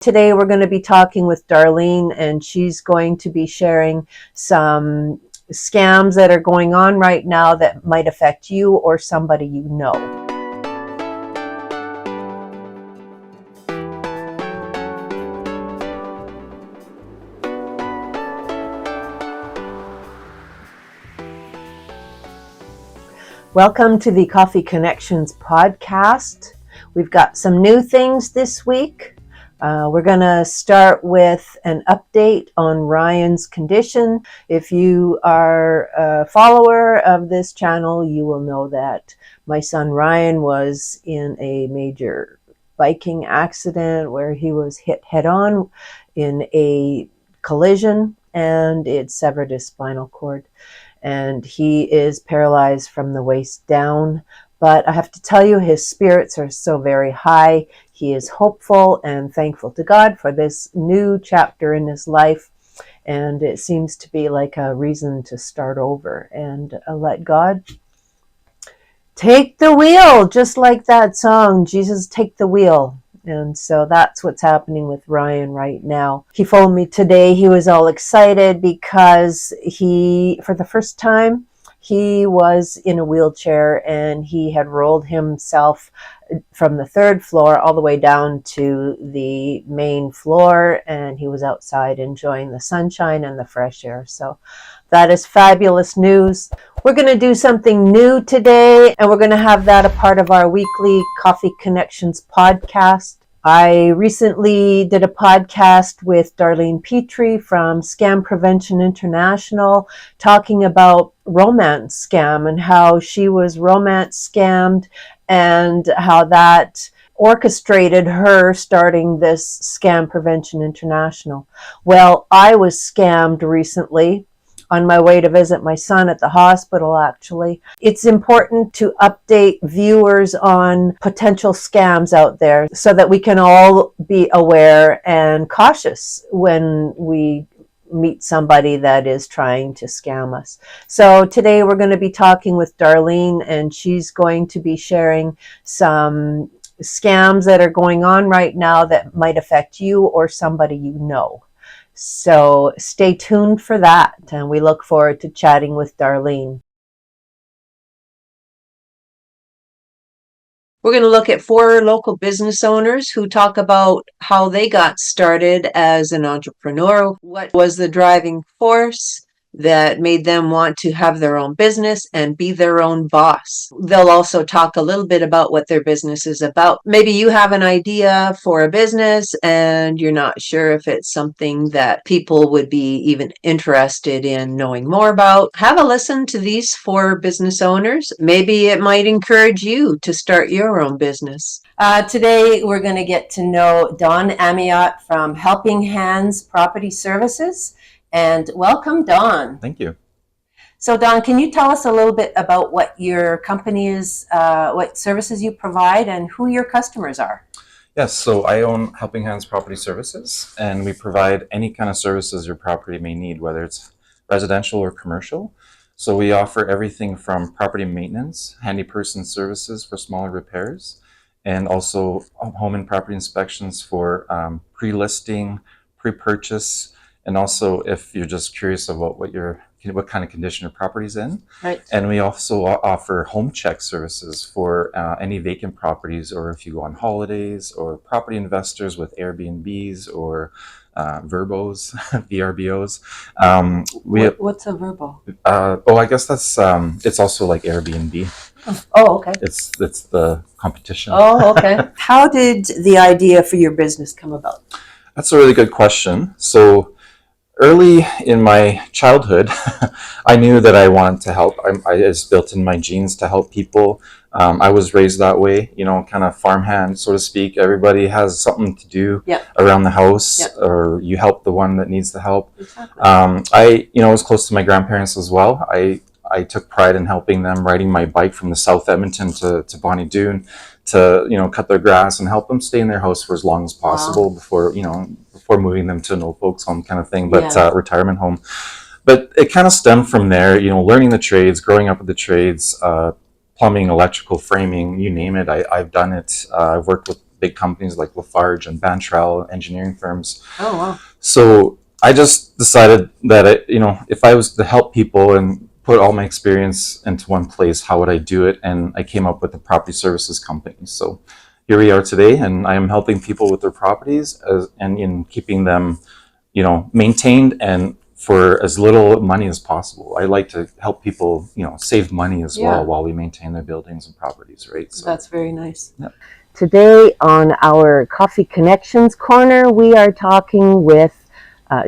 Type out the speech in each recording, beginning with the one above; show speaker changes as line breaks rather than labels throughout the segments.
Today we're going to be talking with Darlene, and she's going to be sharing some scams that are going on right now that might affect you or somebody you know. Welcome to the Coffee Connections podcast. We've got some new things this week. We're going to start with an update on Ryan's condition. If you are a follower of this channel, you will know that my son Ryan was in a major biking accident where he was hit head-on in a collision, and it severed his spinal cord. And he is paralyzed from the waist down. But I have to tell you, his spirits are so very high. He is hopeful and thankful to God for this new chapter in his life. And it seems to be like a reason to start over and let God take the wheel, just like that song, Jesus Take the Wheel. And so that's what's happening with Ryan right now. He phoned me today. He was all excited because for the first time, he was in a wheelchair and he had rolled himself from the third floor all the way down to the main floor, and he was outside enjoying the sunshine and the fresh air. So that is fabulous news. We're going to do something new today, and we're going to have that a part of our weekly Coffee Connections podcast. I recently did a podcast with Darlene Petrie from Scam Prevention International talking about romance scam and how she was romance scammed and how that orchestrated her starting this Scam Prevention International. Well, I was scammed recently on my way to visit my son at the hospital, actually. It's important to update viewers on potential scams out there so that we can all be aware and cautious when we meet somebody that is trying to scam us. So today we're going to be talking with Darlene, and she's going to be sharing some scams that are going on right now that might affect you or somebody you know. So stay tuned for that, and we look forward to chatting with Darlene. We're going to look at 4 local business owners who talk about how they got started as an entrepreneur, what was the driving force that made them want to have their own business and be their own boss. They'll also talk a little bit about what their business is about. Maybe you have an idea for a business and you're not sure if it's something that people would be even interested in knowing more about. Have a listen to these 4 business owners. Maybe it might encourage you to start your own business. Today we're going to get to know Don Amiot from Helping Hands Property Services. And welcome, Don.
Thank you.
So, Don, can you tell us a little bit about what your company is, what services you provide, and who your customers are?
Yes, so I own Helping Hands Property Services, and we provide any kind of services your property may need, whether it's residential or commercial. So we offer everything from property maintenance, handy person services for smaller repairs, and also home and property inspections for pre-listing, pre-purchase, and also if you're just curious about what kind of condition your property's in.
Right.
And we also offer home check services for any vacant properties, or if you go on holidays, or property investors with Airbnbs or verbos, VRBOs.
What's a verbo?
I guess that's it's also like Airbnb.
Oh, okay.
It's the competition.
Oh, okay. How did the idea for your business come about?
That's a really good question. So early in my childhood, I knew that I wanted to help. It's built in my genes to help people. I was raised that way, kind of farmhand, so to speak. Everybody has something to do around the house, or you help the one that needs the help.
Exactly.
I was close to my grandparents as well. I took pride in helping them, riding my bike from the South Edmonton to Bonnie Doon to, cut their grass and help them stay in their house for as long as possible before moving them to an old folks home kind of thing, but retirement home. But it kind of stemmed from there, learning the trades, growing up with the trades, plumbing, electrical, framing, you name it. I've done it. I've worked with big companies like Lafarge and Bantrell engineering firms.
Oh, wow.
So I just decided that if I was to help people and put all my experience into one place, how would I do it? And I came up with a property services company. So here we are today, and I am helping people with their properties and in keeping them, maintained and for as little money as possible. I like to help people, save money as well while we maintain their buildings and properties, right? So
that's very nice.
Yep.
Today on our Coffee Connections Corner, we are talking with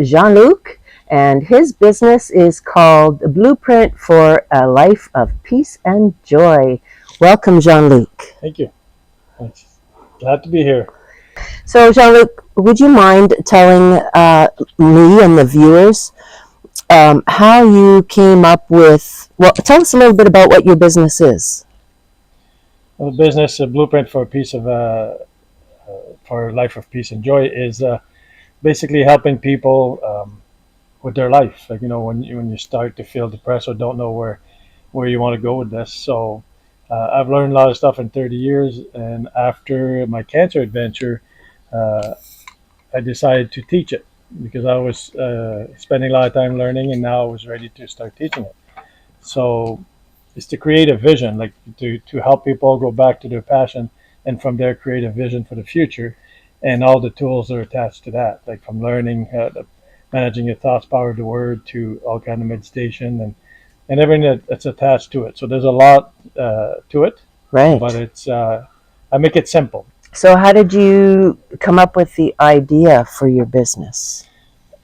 Jean-Luc, and his business is called Blueprint for a Life of Peace and Joy. Welcome, Jean-Luc.
Thank you. Thanks. Glad to be here.
So, Jean-Luc, would you mind telling me and the viewers how you came up with, tell us a little bit about what your business is.
Well, the business, a Blueprint for for a Life of Peace and Joy, is basically helping people with their life. Like, when you start to feel depressed or don't know where you want to go with this. So I've learned a lot of stuff in 30 years, and after my cancer adventure, I decided to teach it because I was spending a lot of time learning, and now I was ready to start teaching it. So it's to create a vision, like to help people go back to their passion, and from there create a vision for the future, and all the tools that are attached to that, like from learning managing your thoughts, power of the word, to all kind of meditation and everything that's attached to it. So there's a lot to it,
right?
But it's I make it simple.
So how did you come up with the idea for your business?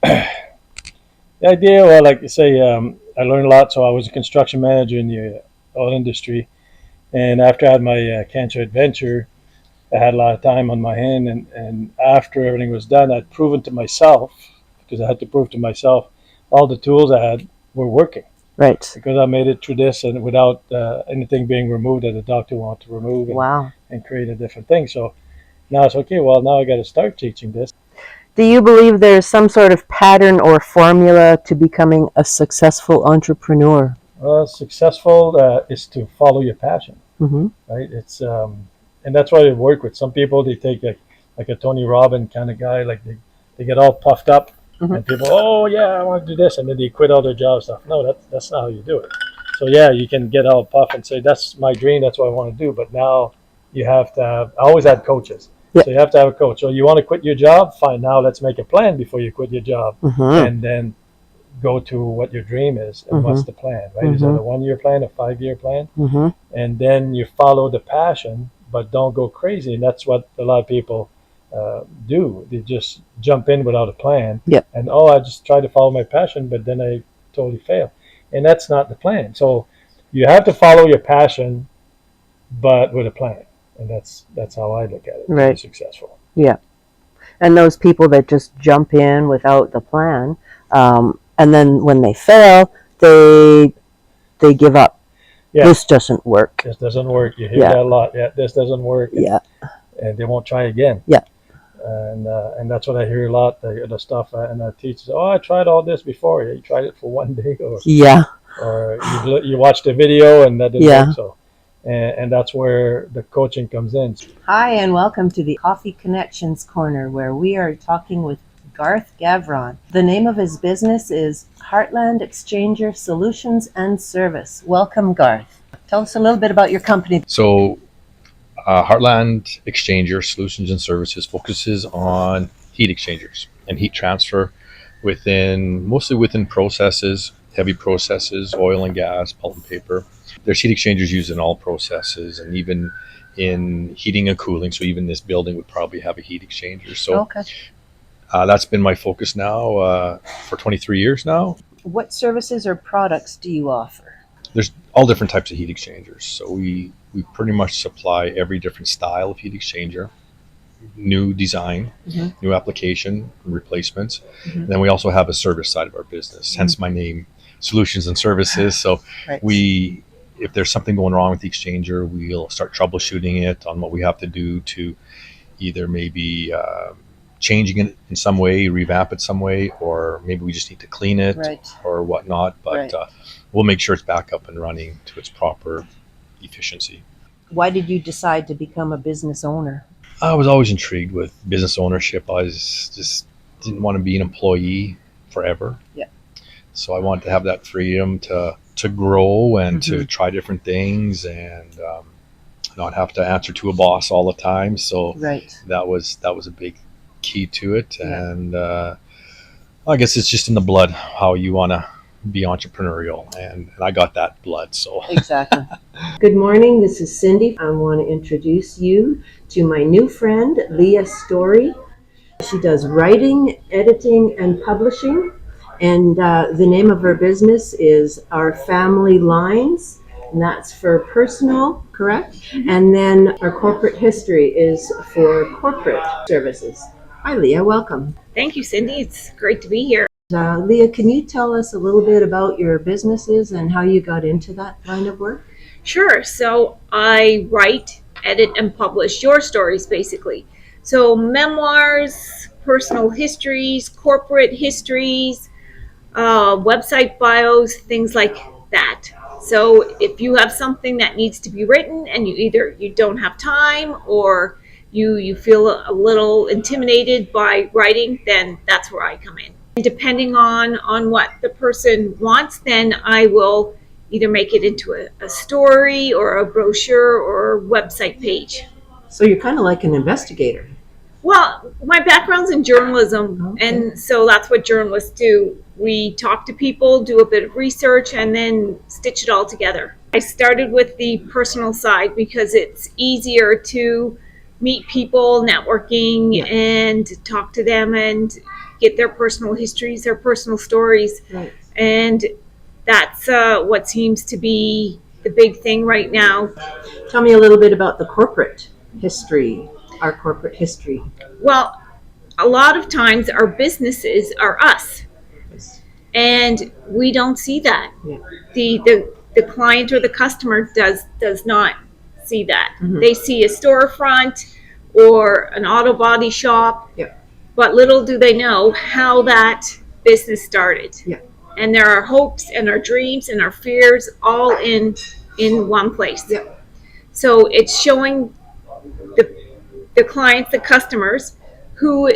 The idea, well, like you say, I learned a lot. So I was a construction manager in the oil industry, and after I had my cancer adventure, I had a lot of time on my hand, and after everything was done, I'd proven to myself, because I had to prove to myself all the tools I had were working.
Right.
Because I made it through this and without anything being removed that the doctor wanted to remove and create a different thing. So now it's okay, well, now I got to start teaching this.
Do you believe there's some sort of pattern or formula to becoming a successful entrepreneur?
Well, successful is to follow your passion, right? It's and that's why I work with some people. They take like a Tony Robbins kind of guy, like they get all puffed up, and people, oh yeah, I want to do this, and then they quit all their job stuff. No, that's not how you do it. So yeah, you can get all puffed and say that's my dream, that's what I want to do. But now you have to have. I always had coaches. Yep. So you have to have a coach. So you want to quit your job? Fine. Now let's make a plan before you quit your job, and then go to what your dream is and what's the plan, right? Is it a 1-year plan, a 5-year plan? And then you follow the passion, but don't go crazy. And that's what a lot of people do. They just jump in without a plan.
Yep.
And I just try to follow my passion, but then I totally fail. And that's not the plan. So you have to follow your passion, but with a plan. And that's how I look at it.
Right.
To be successful.
Yeah. And those people that just jump in without the plan, and then when they fail, they give up. Yeah. This doesn't work.
This doesn't work. You hear that a lot. Yeah, this doesn't work.
Yeah.
And they won't try again.
Yeah.
And that's what I hear a lot. The stuff and I teach. I tried all this before. You tried it for one day, or you watched a video and that didn't work. So. And that's where the coaching comes in.
Hi, and welcome to the Coffee Connections Corner, where we are talking with Garth Gavron. The name of his business is Heartland Exchanger Solutions and Service. Welcome, Garth. Tell us a little bit about your company.
So, Heartland Exchanger Solutions and Services focuses on heat exchangers and heat transfer mostly within processes, heavy processes, oil and gas, pulp and paper. There's heat exchangers used in all processes, and even in heating and cooling. So even this building would probably have a heat exchanger. So that's been my focus now for 23 years now.
What services or products do you offer?
There's all different types of heat exchangers. So we pretty much supply every different style of heat exchanger, new design, new application, replacements. And then we also have a service side of our business, hence my name, Solutions and Services. So if there's something going wrong with the exchanger, we'll start troubleshooting it on what we have to do to either maybe changing it in some way, revamp it some way, or maybe we just need to clean it or whatnot. But we'll make sure it's back up and running to its proper efficiency.
Why did you decide to become a business owner?
I was always intrigued with business ownership. I just didn't want to be an employee forever.
Yeah.
So I wanted to have that freedom to grow and to try different things and not have to answer to a boss all the time. So
Right.
that was a big key to it.
Yeah.
And I guess it's just in the blood how you want to be entrepreneurial, and I got that blood. So
Exactly. Good morning. This is Cindy. I want to introduce you to my new friend, Leah Story. She does writing, editing, and publishing. And the name of her business is Our Family Lines, and that's for personal, correct? And then our corporate history is for corporate services. Hi, Leah. Welcome.
Thank you, Cindy. It's great to be here.
Leah, can you tell us a little bit about your businesses and how you got into that line of work?
Sure. So I write, edit, and publish your stories, basically. So memoirs, personal histories, corporate histories, website bios, things like that. So if you have something that needs to be written and you don't have time or you feel a little intimidated by writing, then that's where I come in. Depending on what the person wants, then I will either make it into a story or a brochure or website page.
So you're kind of like an investigator.
Well, my background's in journalism,
Okay.
and so that's what journalists do. We talk to people, do a bit of research, and then stitch it all together. I started with the personal side because it's easier to meet people, networking, and talk to them and get their personal histories, their personal stories.
Right.
And that's what seems to be the big thing right now.
Tell me a little bit about the corporate history, our corporate history.
Well, a lot of times our businesses are us, and we don't see that.
Yeah.
The client or the customer does not see that. They see a storefront or an auto body shop.
Yeah.
But little do they know how that business started.
Yeah.
And there are hopes and our dreams and our fears all in one place.
Yeah.
So it's showing the clients, the customers, who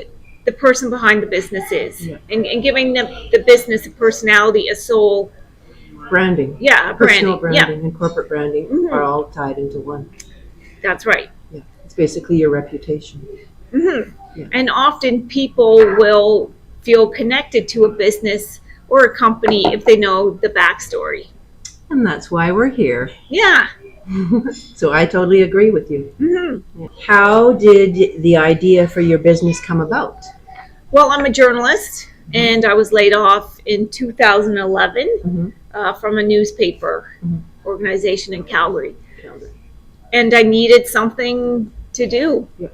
the person behind the business is.
Yeah.
And giving the business a personality, a soul.
Branding.
Yeah,
Personal
branding.
branding and corporate branding are all tied into one.
That's right.
Yeah. It's basically your reputation. Yeah.
And often people will feel connected to a business or a company if they know the backstory.
And that's why we're here.
Yeah.
So I totally agree with you. Yeah. How did the idea for your business come about?
Well, I'm a journalist, and I was laid off in 2011 from a newspaper organization in Calgary. And I needed something to do.
Yeah.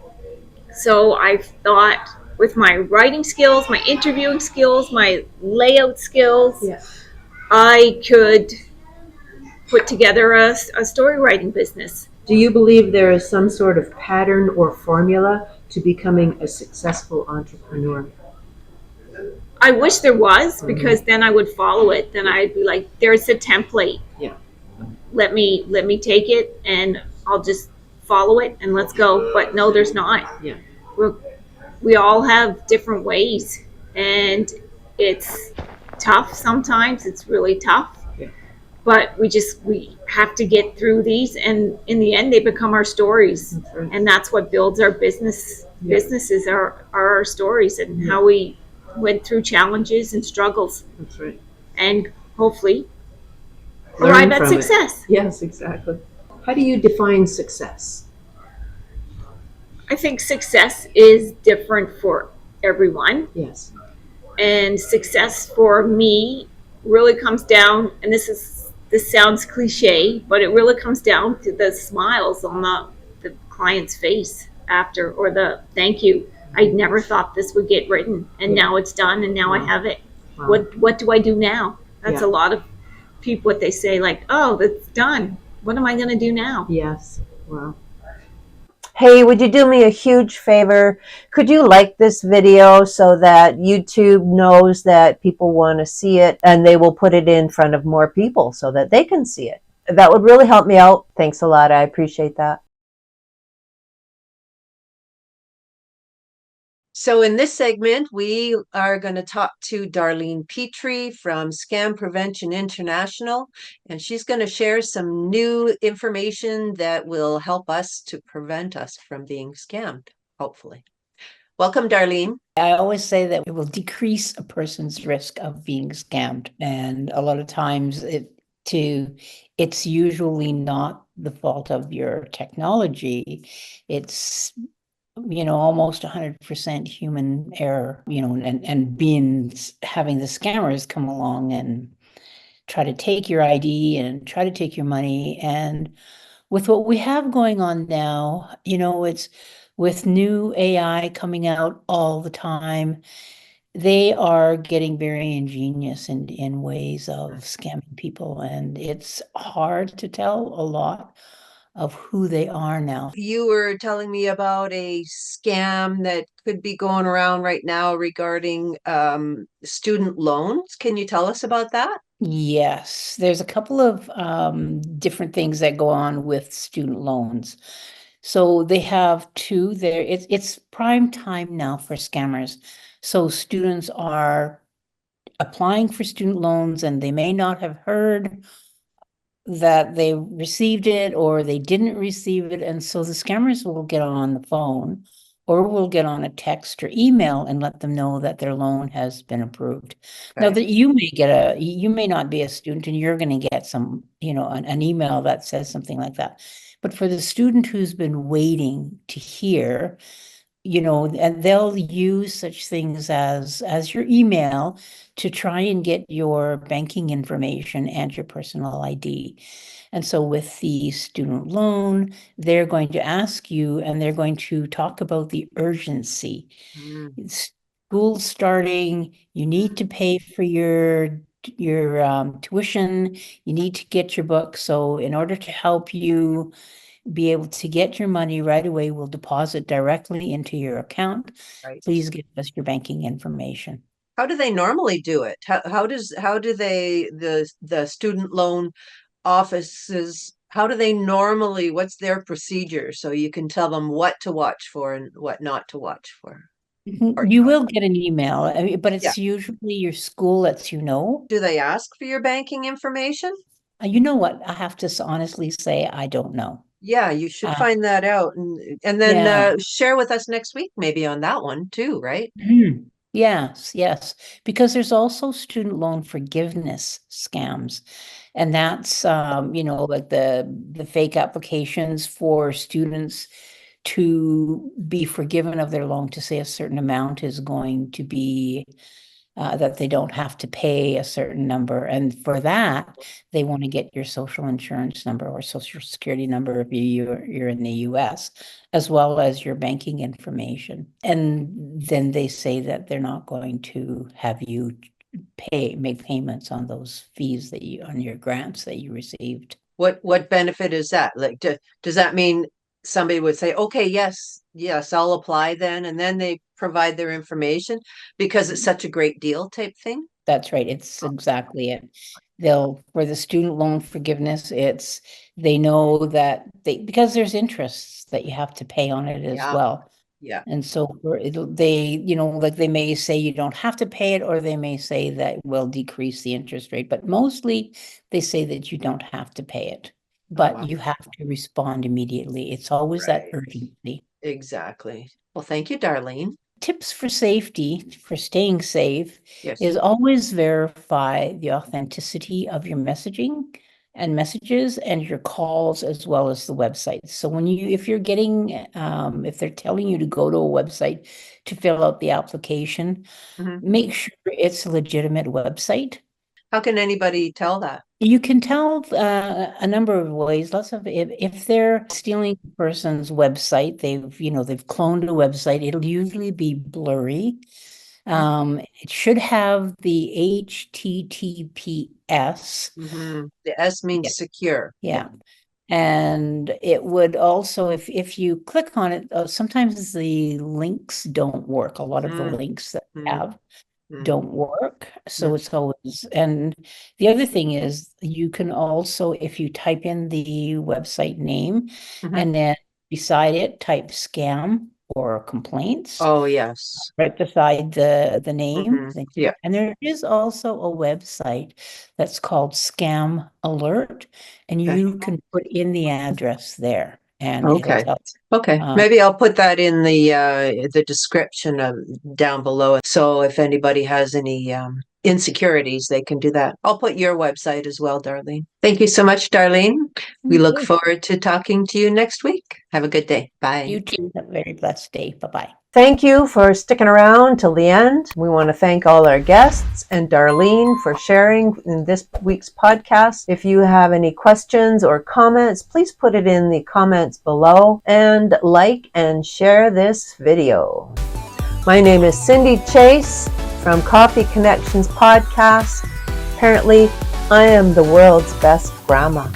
So I thought, with my writing skills, my interviewing skills, my layout skills,
Yeah.
I could put together a story writing business.
Do you believe there is some sort of pattern or formula to becoming a successful entrepreneur?
I wish there was, because then I would follow it. Then I'd be like, there's a template.
Yeah.
Let me take it and I'll just follow it and let's go. But no, there's not.
Yeah.
We all have different ways, and it's tough sometimes. It's really tough.
Yeah.
But we have to get through these, and in the end they become our stories.
That's right.
And that's what builds our business.
Yeah.
Businesses are our stories, and how we went through challenges and struggles,
That's right.
and hopefully
Learn
arrive at
from it.
success.
Yes, exactly. How do you define success?
I think success is different for everyone,
Yes.
and success for me really comes down, and this sounds cliche, but it really comes down to the smiles on the client's face after, or the thank you. I never thought this would get written, and now it's done, and now I have it.
Wow.
What do I do now? That's
Yeah.
a lot of people, what they say, like, oh, that's done. What am I going to do now?
Yes. Wow. Hey, would you do me a huge favor? Could you like this video so that YouTube knows that people want to see it, and they will put it in front of more people so that they can see it? That would really help me out. Thanks a lot. I appreciate that. So in this segment, we are going to talk to Darlene Petrie from Scam Prevention International, and she's going to share some new information that will help us to prevent us from being scammed, hopefully. Welcome, Darlene.
I always say that it will decrease a person's risk of being scammed. And a lot of times it's usually not the fault of your technology. It's almost 100% human error, and having the scammers come along and try to take your ID and try to take your money. And with what we have going on now, it's with new AI coming out all the time, they are getting very ingenious in ways of scamming people. And it's hard to tell a lot of who they are now.
You were telling me about a scam that could be going around right now regarding student loans. Can you tell us about that?
Yes, there's a couple of different things that go on with student loans. So they have two there. It's prime time now for scammers. So students are applying for student loans and they may not have heard that they received it or they didn't receive it. And so the scammers will get on the phone or will get on a text or email and let them know that their loan has been approved. Now
Okay.
that you may not be a student and you're going to get some, an email that says something like that. But for the student who's been waiting to hear, and they'll use such things as your email to try and get your banking information and your personal ID. And so with the student loan, they're going to ask you and they're going to talk about the urgency. School's starting, you need to pay for your tuition, you need to get your book. So in order to help you be able to get your money right away, we'll deposit directly into your account.
Right.
Please give us your banking information.
How do they normally do it? How do the student loan offices, how do they normally, what's their procedure? So you can tell them what to watch for and what not to watch for.
You will get an email, but it's
Yeah.
usually your school lets you know.
Do they ask for your banking information?
You know what? I have to honestly say, I don't know.
Yeah, you should find that out and then
Yeah.
share with us next week, maybe on that one too, right?
Yes, because there's also student loan forgiveness scams. And that's, like the fake applications for students to be forgiven of their loan, to say a certain amount is going to be that they don't have to pay a certain number. And for that, they want to get your social insurance number or social security number if you're in the US, as well as your banking information. And then they say that they're not going to have you make payments on those fees on your grants that you received.
What benefit is that? Like, does that mean somebody would say, okay, yes, I'll apply then, and then they provide their information because it's such a great deal type thing?
That's right. It's exactly it. For the student loan forgiveness, they know that because there's interests that you have to pay on it as well.
Yeah.
And so like they may say you don't have to pay it, or they may say that will decrease the interest rate, but mostly they say that you don't have to pay it, but you have to respond immediately. It's always that urgency.
Exactly. Well, thank you, Darlene.
Tips for safety, for staying safe,
Yes.
is always verify the authenticity of your messaging and messages and your calls, as well as the website. So if they're telling you to go to a website to fill out the application, make sure it's a legitimate website.
How can anybody tell that?
You can tell a number of ways. If they're stealing a person's website, they've cloned a website, it'll usually be blurry. It should have the HTTPS.
The S means secure.
Yeah. And it would also, if you click on it, sometimes the links don't work. A lot of the links that we have don't work. So it's always, and the other thing is you can also, if you type in the website name and then beside it type scam, or complaints
Oh, yes.
right beside the name.
Mhm. Yeah.
And there is also a website that's called Scam Alert, and
Okay.
you can put in the address there, and
Okay.
it'll tell.
Okay,
Um,
maybe I'll put that in the description down below. So if anybody has any insecurities, they can do that. I'll put your website as well, Darlene. Thank you so much, Darlene. We
Thank
look
you.
forward to talking to you next week. Have a good day. Bye.
You too. Have a very blessed day. Bye-bye.
Thank you for sticking around till the end. We want to thank all our guests and Darlene for sharing in this week's podcast. If you have any questions or comments, please put it in the comments below and like and share this video. My name is Cindy Chase from Coffee Connections Podcast. Apparently, I am the world's best grandma.